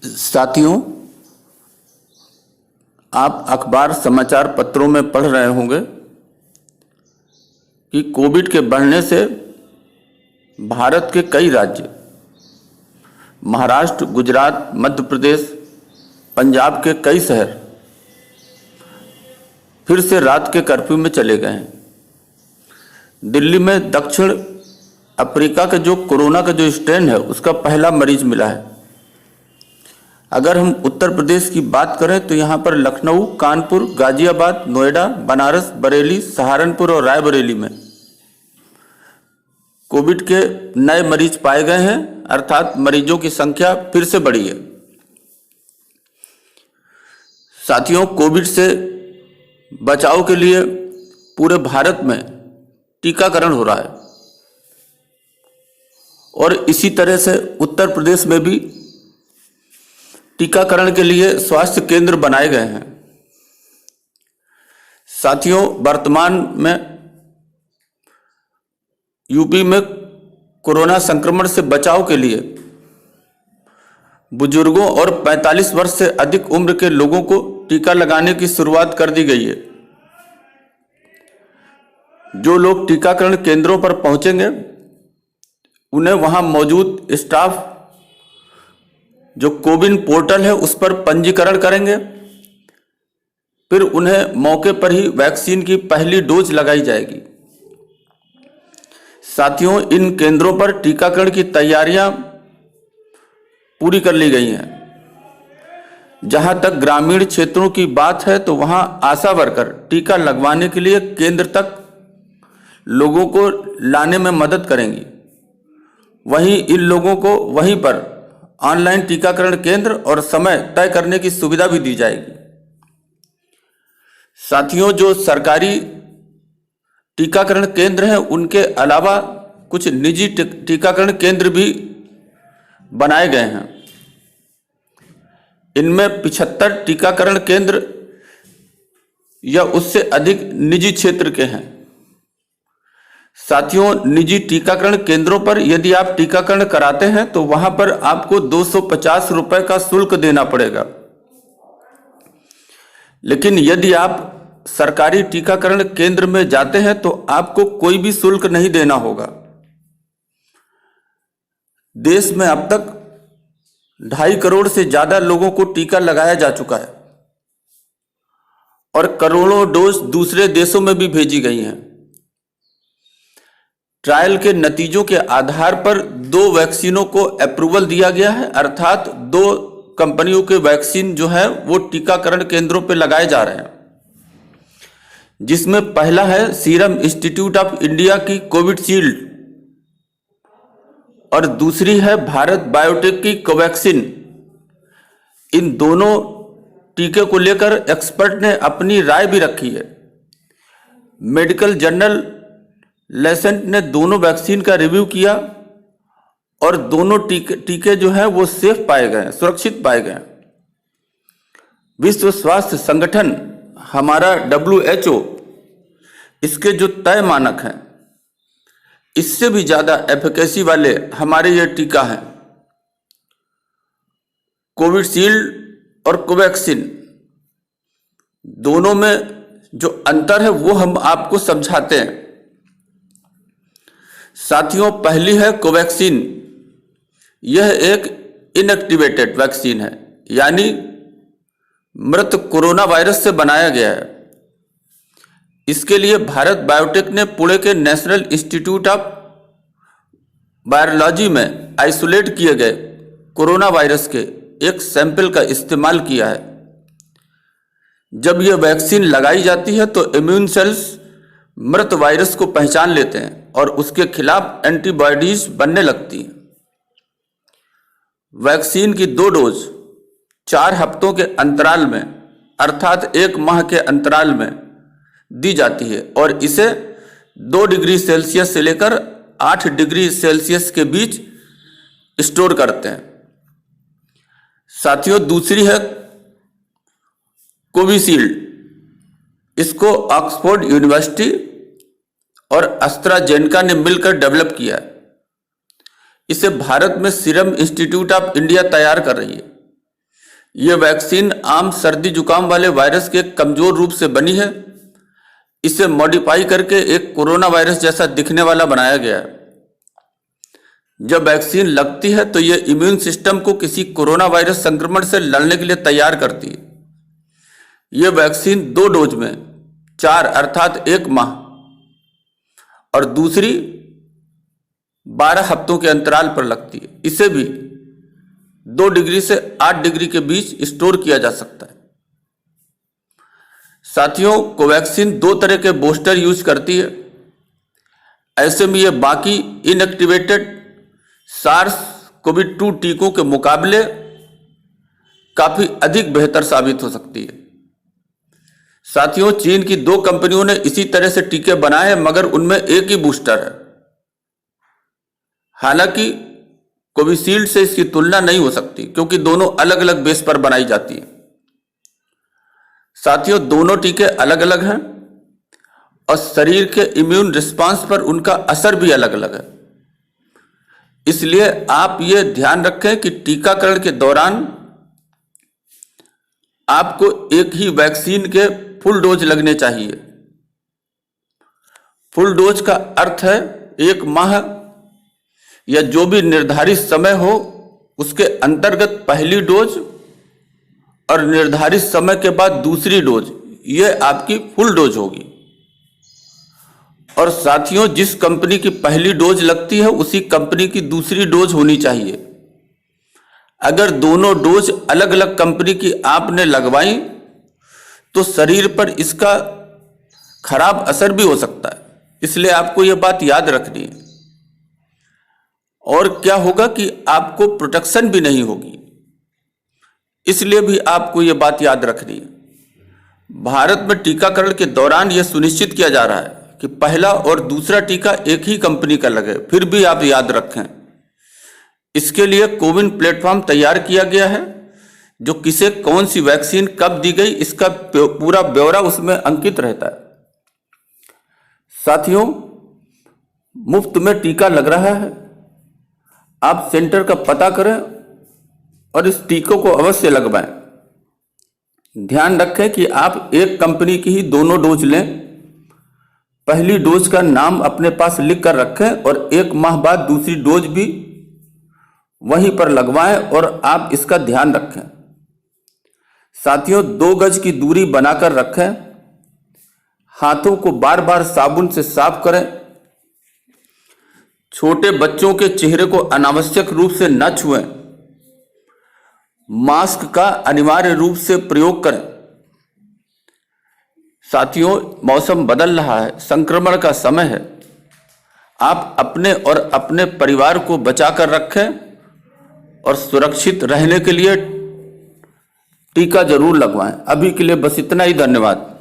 साथियों, आप अखबार समाचार पत्रों में पढ़ रहे होंगे कि कोविड के बढ़ने से भारत के कई राज्य, महाराष्ट्र, गुजरात, मध्य प्रदेश, पंजाब के कई शहर फिर से रात के कर्फ्यू में चले गए हैं। दिल्ली में दक्षिण अफ्रीका का जो कोरोना का जो स्ट्रेन है उसका पहला मरीज मिला है। अगर हम उत्तर प्रदेश की बात करें तो यहाँ पर लखनऊ, कानपुर, गाजियाबाद, नोएडा, बनारस, बरेली, सहारनपुर और रायबरेली में कोविड के नए मरीज पाए गए हैं, अर्थात मरीजों की संख्या फिर से बढ़ी है। साथियों, कोविड से बचाव के लिए पूरे भारत में टीकाकरण हो रहा है और इसी तरह से उत्तर प्रदेश में भी टीकाकरण के लिए स्वास्थ्य केंद्र बनाए गए हैं। साथियों, वर्तमान में यूपी में कोरोना संक्रमण से बचाव के लिए बुजुर्गों और 45 वर्ष से अधिक उम्र के लोगों को टीका लगाने की शुरुआत कर दी गई है। जो लोग टीकाकरण केंद्रों पर पहुंचेंगे उन्हें वहां मौजूद स्टाफ जो कोविन पोर्टल है उस पर पंजीकरण करेंगे, फिर उन्हें मौके पर ही वैक्सीन की पहली डोज लगाई जाएगी। साथियों, इन केंद्रों पर टीकाकरण की तैयारियां पूरी कर ली गई हैं। जहां तक ग्रामीण क्षेत्रों की बात है तो वहां आशा वर्कर टीका लगवाने के लिए केंद्र तक लोगों को लाने में मदद करेंगी। वहीं इन लोगों को वहीं पर ऑनलाइन टीकाकरण केंद्र और समय तय करने की सुविधा भी दी जाएगी। साथियों, जो सरकारी टीकाकरण केंद्र हैं उनके अलावा कुछ निजी टीकाकरण केंद्र भी बनाए गए हैं। इनमें 75 टीकाकरण केंद्र या उससे अधिक निजी क्षेत्र के हैं। साथियों, निजी टीकाकरण केंद्रों पर यदि आप टीकाकरण कराते हैं तो वहां पर आपको 250 रुपए का शुल्क देना पड़ेगा। लेकिन यदि आप सरकारी टीकाकरण केंद्र में जाते हैं तो आपको कोई भी शुल्क नहीं देना होगा। देश में अब तक 2.5 करोड़ से ज्यादा लोगों को टीका लगाया जा चुका है और करोड़ों डोज दूसरे देशों में भी भेजी गई हैं। ट्रायल के नतीजों के आधार पर 2 वैक्सीनों को अप्रूवल दिया गया है, अर्थात 2 कंपनियों के वैक्सीन जो है वो टीकाकरण केंद्रों पर लगाए जा रहे हैं, जिसमें पहला है सीरम इंस्टीट्यूट ऑफ इंडिया की कोविशील्ड और दूसरी है भारत बायोटेक की कोवैक्सीन। इन दोनों टीके को लेकर एक्सपर्ट ने अपनी राय भी रखी है। मेडिकल जर्नल लेसेंट ने दोनों वैक्सीन का रिव्यू किया और दोनों टीके जो हैं वो सेफ पाए गए, सुरक्षित पाए गए। विश्व स्वास्थ्य संगठन, हमारा WHO, इसके जो तय मानक हैं इससे भी ज्यादा एफिकेसी वाले हमारे ये टीका हैं। कोविशील्ड और कोवैक्सीन दोनों में जो अंतर है वो हम आपको समझाते हैं। साथियों, पहली है कोवैक्सीन। यह एक इनएक्टिवेटेड वैक्सीन है, यानी मृत कोरोना वायरस से बनाया गया है। इसके लिए भारत बायोटेक ने पुणे के नेशनल इंस्टीट्यूट ऑफ वायरोलॉजी में आइसोलेट किए गए कोरोना वायरस के एक सैंपल का इस्तेमाल किया है। जब यह वैक्सीन लगाई जाती है तो इम्यून सेल्स मृत वायरस को पहचान लेते हैं और उसके खिलाफ एंटीबॉडीज बनने लगती हैं। वैक्सीन की 2 डोज 4 हफ्तों के अंतराल में, अर्थात 1 माह के अंतराल में दी जाती है और इसे 2 डिग्री सेल्सियस से लेकर 8 डिग्री सेल्सियस के बीच स्टोर करते हैं। साथियों, दूसरी है कोविशील्ड। इसको ऑक्सफोर्ड यूनिवर्सिटी और एस्ट्राजेनेका ने मिलकर डेवलप किया है। इसे भारत में सीरम इंस्टीट्यूट ऑफ इंडिया तैयार कर रही है। ये वैक्सीन आम सर्दी जुकाम वाले वायरस के कमजोर रूप से बनी है। इसे मॉडिफाई करके एक कोरोना वायरस जैसा दिखने वाला बनाया गया है। जब वैक्सीन लगती है तो यह इम्यून सिस्टम को किसी कोरोना वायरस संक्रमण से लड़ने के लिए तैयार करती है। यह वैक्सीन 2 डोज में 4 अर्थात 1 माह और दूसरी 12 हफ्तों के अंतराल पर लगती है। इसे भी 2 डिग्री से 8 डिग्री के बीच स्टोर किया जा सकता है। साथियों, कोवैक्सीन 2 तरह के बूस्टर यूज करती है। ऐसे में यह बाकी इनएक्टिवेटेड SARS-CoV-2 टीकों के मुकाबले काफी अधिक बेहतर साबित हो सकती है। साथियों, चीन की 2 कंपनियों ने इसी तरह से टीके बनाए हैं, मगर उनमें एक ही बूस्टर है। हालांकि कोविशील्ड से इसकी तुलना नहीं हो सकती क्योंकि दोनों अलग अलग बेस पर बनाई जाती है। साथियों, दोनों टीके अलग अलग हैं और शरीर के इम्यून रिस्पांस पर उनका असर भी अलग अलग है। इसलिए आप ये ध्यान रखें कि टीकाकरण के दौरान आपको एक ही वैक्सीन के फुल डोज लगने चाहिए। फुल डोज का अर्थ है 1 माह या जो भी निर्धारित समय हो उसके अंतर्गत पहली डोज और निर्धारित समय के बाद दूसरी डोज, यह आपकी फुल डोज होगी। और साथियों, जिस कंपनी की पहली डोज लगती है उसी कंपनी की दूसरी डोज होनी चाहिए। अगर दोनों डोज अलग अलग कंपनी की आपने लगवाई तो शरीर पर इसका खराब असर भी हो सकता है। इसलिए आपको यह बात याद रखनी है। और क्या होगा कि आपको प्रोटेक्शन भी नहीं होगी, इसलिए भी आपको यह बात याद रखनी है। भारत में टीकाकरण के दौरान यह सुनिश्चित किया जा रहा है कि पहला और दूसरा टीका एक ही कंपनी का लगे। फिर भी आप याद रखें, इसके लिए कोविन प्लेटफॉर्म तैयार किया गया है जो किसे कौन सी वैक्सीन कब दी गई इसका पूरा ब्यौरा उसमें अंकित रहता है। साथियों, मुफ्त में टीका लग रहा है। आप सेंटर का पता करें और इस टीकों को अवश्य लगवाएं। ध्यान रखें कि आप एक कंपनी की ही दोनों डोज लें। पहली डोज का नाम अपने पास लिख कर रखें और 1 माह बाद दूसरी डोज भी वहीं पर लगवाएं और आप इसका ध्यान रखें। साथियों, 2 गज की दूरी बनाकर रखें। हाथों को बार बार साबुन से साफ करें। छोटे बच्चों के चेहरे को अनावश्यक रूप से न छुएं। मास्क का अनिवार्य रूप से प्रयोग करें। साथियों, मौसम बदल रहा है, संक्रमण का समय है। आप अपने और अपने परिवार को बचाकर रखें और सुरक्षित रहने के लिए टीका जरूर लगवाएं। अभी के लिए बस इतना ही। धन्यवाद।